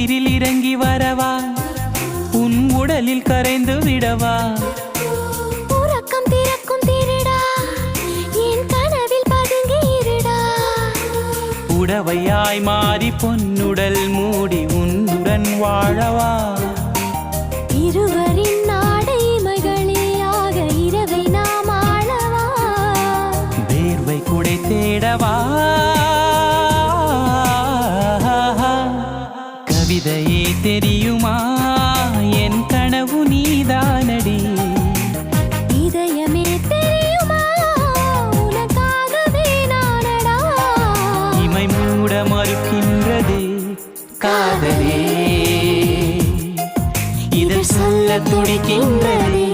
உயிரில் இறங்கி வரவா உன் உடலில் கரைந்து விடவா உறக்கம் திறக்கும் திருடா என் கனவில் பதுங்கியிருடா உடவையாய் மாறி பொன்னுடல் மூடி உன்னுடன் வாழவா இருவரின் நாடைமைகளியாக இரவை நாம் ஆளவா வேர்வை குடை தேடவா கவிதையே தெரியுமா என் கனவு நீதானடி இதயமே தெரியுமா உனக்காகவே நானடா இமை மூட மறுக்கின்றதே காதலே இதழ் சொல்ல துடிக்கின்றதே